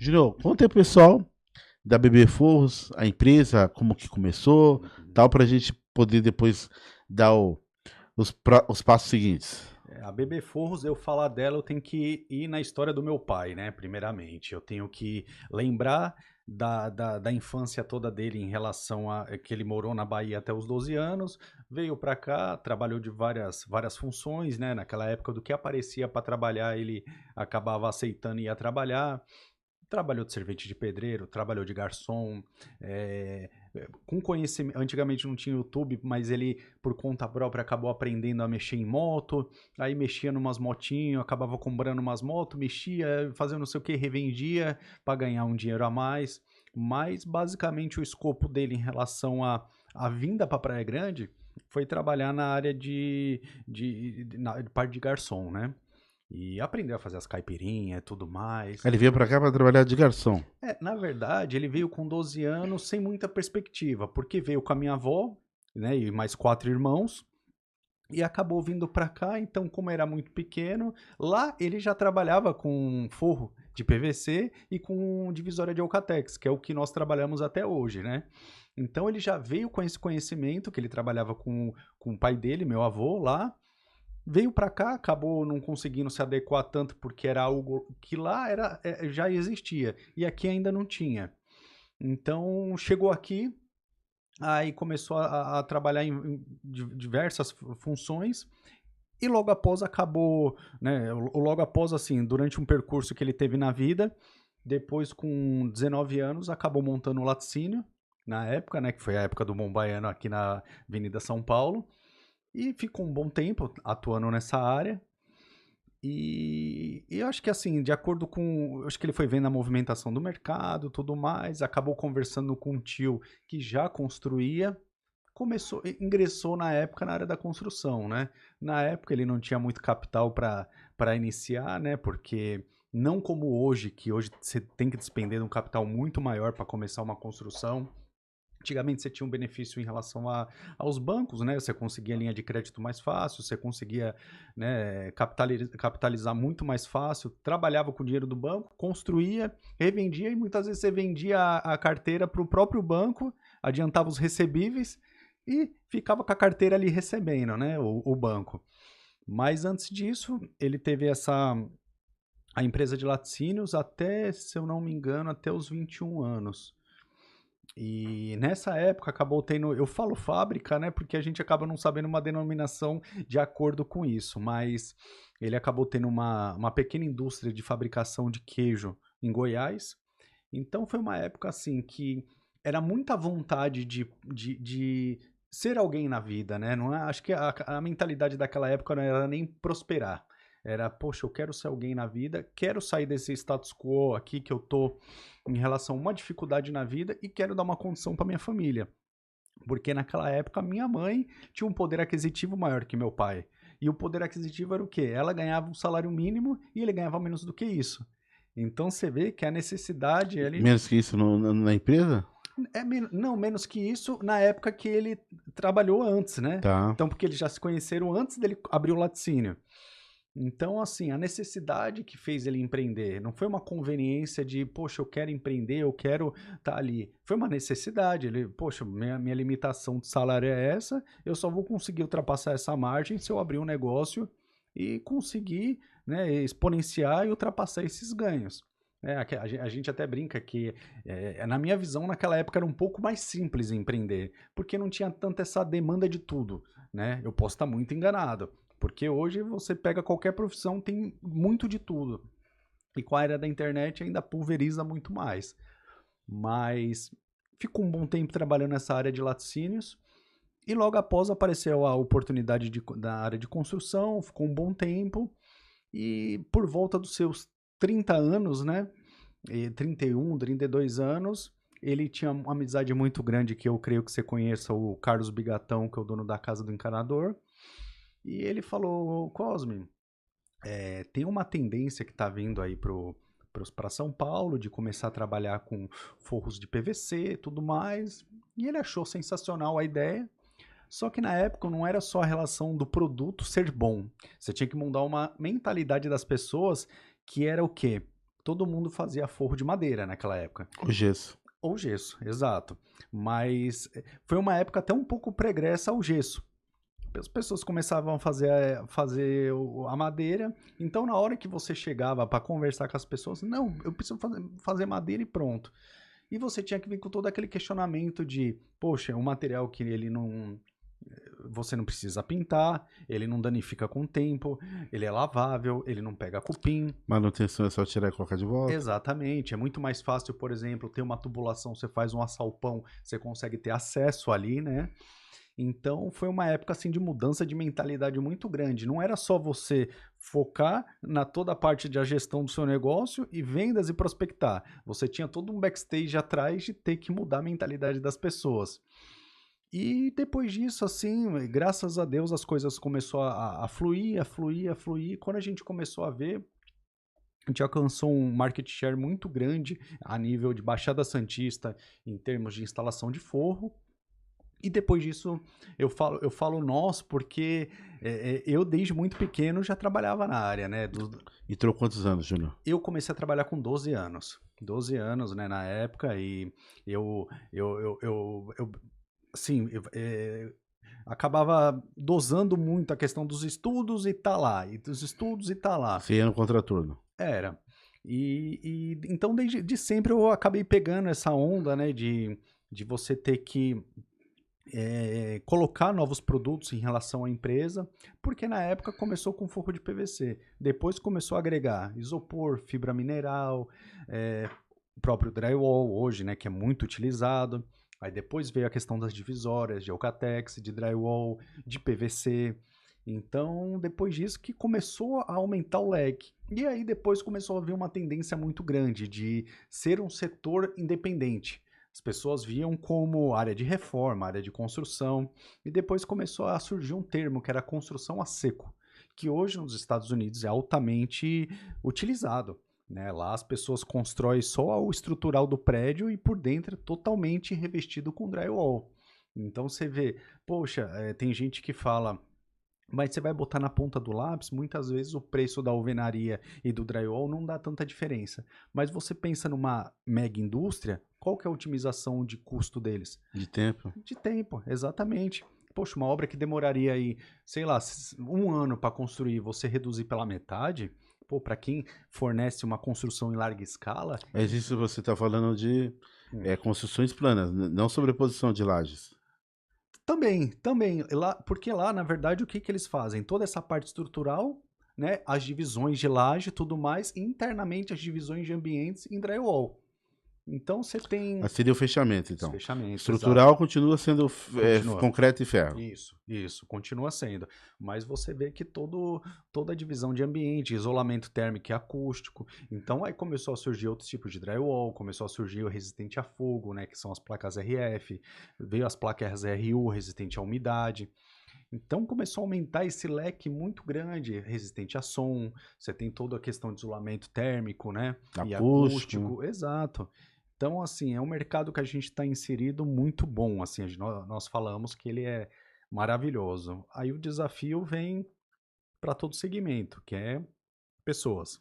Júnior, conta aí, pessoal, da BB Forros, a empresa, como que começou, tal, para a gente poder depois dar os passos seguintes. A Bebê Forros, eu falar dela, eu tenho que ir na história do meu pai, né? Primeiramente, eu tenho que lembrar da infância toda dele em relação a que ele morou na Bahia até os 12 anos, veio para cá, trabalhou de várias funções, né? Naquela época, do que aparecia para trabalhar, ele acabava aceitando e ia trabalhar. Trabalhou de servente de pedreiro, trabalhou de garçom, com conhecimento. Antigamente não tinha YouTube, mas ele, por conta própria, acabou aprendendo a mexer em moto. Aí mexia numas motinhas, acabava comprando umas motos, mexia, fazia não sei o que, revendia para ganhar um dinheiro a mais. Mas basicamente o escopo dele em relação à vinda para Praia Grande foi trabalhar na área de parte de garçom, né? E aprendeu a fazer as caipirinhas e tudo mais. Ele veio para cá para trabalhar de garçom. Na verdade, ele veio com 12 anos sem muita perspectiva, porque veio com a minha avó, né, e mais 4 irmãos, e acabou vindo para cá. Então, como era muito pequeno, lá ele já trabalhava com forro de PVC e com divisória de Alcatex, que é o que nós trabalhamos até hoje, né? Então, ele já veio com esse conhecimento, que ele trabalhava com o pai dele, meu avô, lá. Veio para cá, acabou não conseguindo se adequar tanto porque era algo que lá já existia e aqui ainda não tinha. Então chegou aqui, aí começou a trabalhar em diversas funções e logo após acabou, né? Logo após, assim, durante um percurso que ele teve na vida, depois com 19 anos acabou montando o laticínio, na época, né? Que foi a época do Bom Baiano aqui na Avenida São Paulo. E ficou um bom tempo atuando nessa área. E eu acho que assim, de acordo com. Eu acho que ele foi vendo a movimentação do mercado, tudo mais, acabou conversando com um tio que já construía, ingressou na época na área da construção, né? Na época ele não tinha muito capital para iniciar, né? Porque não como hoje, que hoje você tem que despender de um capital muito maior para começar uma construção. Antigamente você tinha um benefício em relação aos bancos, né? Você conseguia linha de crédito mais fácil, você conseguia, né, capitalizar muito mais fácil, trabalhava com o dinheiro do banco, construía, revendia e muitas vezes você vendia a carteira para o próprio banco, adiantava os recebíveis e ficava com a carteira ali recebendo, né? O banco. Mas antes disso, ele teve a empresa de laticínios até, se eu não me engano, até os 21 anos. E nessa época acabou tendo, eu falo fábrica, né, porque a gente acaba não sabendo uma denominação de acordo com isso, mas ele acabou tendo uma pequena indústria de fabricação de queijo em Goiás. Então foi uma época assim que era muita vontade de ser alguém na vida, né? Não é, acho que a mentalidade daquela época não era nem prosperar. Era, poxa, eu quero ser alguém na vida, quero sair desse status quo aqui que eu tô em relação a uma dificuldade na vida e quero dar uma condição para minha família. Porque naquela época minha mãe tinha um poder aquisitivo maior que meu pai. E o poder aquisitivo era o quê? Ela ganhava um salário mínimo e ele ganhava menos do que isso. Então você vê que a necessidade ele Menos que isso na empresa? não menos que isso na época que ele trabalhou antes, né? Tá. Então porque eles já se conheceram antes dele abrir o laticínio. Então, assim, a necessidade que fez ele empreender não foi uma conveniência de, poxa, eu quero empreender, eu quero estar ali. Foi uma necessidade. Ele, poxa, minha limitação de salário é essa, eu só vou conseguir ultrapassar essa margem se eu abrir um negócio e conseguir, né, exponenciar e ultrapassar esses ganhos. A gente até brinca que, na minha visão, naquela época era um pouco mais simples empreender, porque não tinha tanta essa demanda de tudo, né? Eu posso estar muito enganado, porque hoje você pega qualquer profissão, tem muito de tudo. E com a era da internet ainda pulveriza muito mais. Mas ficou um bom tempo trabalhando nessa área de laticínios. E logo após apareceu a oportunidade da área de construção, ficou um bom tempo. E por volta dos seus 30 anos, né? 31, 32 anos, ele tinha uma amizade muito grande que eu creio que você conheça, o Carlos Bigatão, que é o dono da Casa do Encanador. E ele falou, Cosme, tem uma tendência que está vindo aí para São Paulo de começar a trabalhar com forros de PVC e tudo mais. E ele achou sensacional a ideia. Só que na época não era só a relação do produto ser bom. Você tinha que mudar uma mentalidade das pessoas que era o quê? todo mundo fazia forro de madeira naquela época. O gesso. Ou gesso, exato. Mas foi uma época até um pouco pregressa ao gesso. As pessoas começavam a fazer a madeira, então na hora que você chegava para conversar com as pessoas, não, eu preciso fazer madeira e pronto. E você tinha que vir com todo aquele questionamento de, poxa, é um material que ele não, você não precisa pintar, ele não danifica com o tempo, ele é lavável, ele não pega cupim. Manutenção é só tirar e colocar de volta. Exatamente, é muito mais fácil, por exemplo, ter uma tubulação, você faz um assalpão, você consegue ter acesso ali, né? Então foi uma época assim de mudança de mentalidade muito grande. Não era só você focar na toda a parte da gestão do seu negócio e vendas e prospectar. Você tinha todo um backstage atrás de ter que mudar a mentalidade das pessoas. E depois disso, assim, graças a Deus, as coisas começaram a fluir, a fluir, a fluir. Quando a gente começou a ver, a gente alcançou um market share muito grande a nível de Baixada Santista em termos de instalação de forro. E depois disso, eu falo nós, porque eu desde muito pequeno já trabalhava na área, né? E entrou quantos anos, Júnior? Eu comecei a trabalhar com 12 anos. 12 anos, né, na época, e eu assim, acabava dosando muito a questão dos estudos e tá lá, e dos estudos e tá lá. Você ia no contraturno. Era. Então, desde de sempre eu acabei pegando essa onda, né, de você ter que colocar novos produtos em relação à empresa, porque na época começou com forro de PVC, depois começou a agregar isopor, fibra mineral, o próprio drywall hoje, né, que é muito utilizado. Aí depois veio a questão das divisórias, de Eucatex, de drywall, de PVC. Então, depois disso que começou a aumentar o leque. E aí depois começou a haver uma tendência muito grande de ser um setor independente. As pessoas viam como área de reforma, área de construção, e depois começou a surgir um termo que era construção a seco, que hoje nos Estados Unidos é altamente utilizado. Né? Lá as pessoas constroem só o estrutural do prédio e por dentro é totalmente revestido com drywall. Então você vê, poxa, tem gente que fala, mas você vai botar na ponta do lápis, muitas vezes o preço da alvenaria e do drywall não dá tanta diferença. Mas você pensa numa mega indústria, qual que é a otimização de custo deles? De tempo. De tempo, exatamente. Poxa, uma obra que demoraria aí, sei lá, um ano para construir, você reduzir pela metade, pô, para quem fornece uma construção em larga escala... Mas isso você está falando de construções planas, não sobreposição de lajes. Também, lá, porque lá, na verdade, o que eles fazem? Toda essa parte estrutural, né, as divisões de laje e tudo mais, e internamente as divisões de ambientes em drywall. Então você tem Mas seria o fechamento, então. fechamentos, Estrutural exato. continua sendo Continua. concreto e ferro. Isso, continua sendo. Mas você vê que toda a divisão de ambiente, isolamento térmico e acústico. Então aí começou a surgir outros tipos de drywall, começou a surgir o resistente a fogo, né, que são as placas RF, veio as placas RU, resistente à umidade. Então começou a aumentar esse leque muito grande, resistente a som, você tem toda a questão de isolamento térmico, né? E acústico, exato. Então, assim, é um mercado que a gente está inserido muito bom, assim, nós falamos que ele é maravilhoso. Aí o desafio vem para todo segmento, que é pessoas.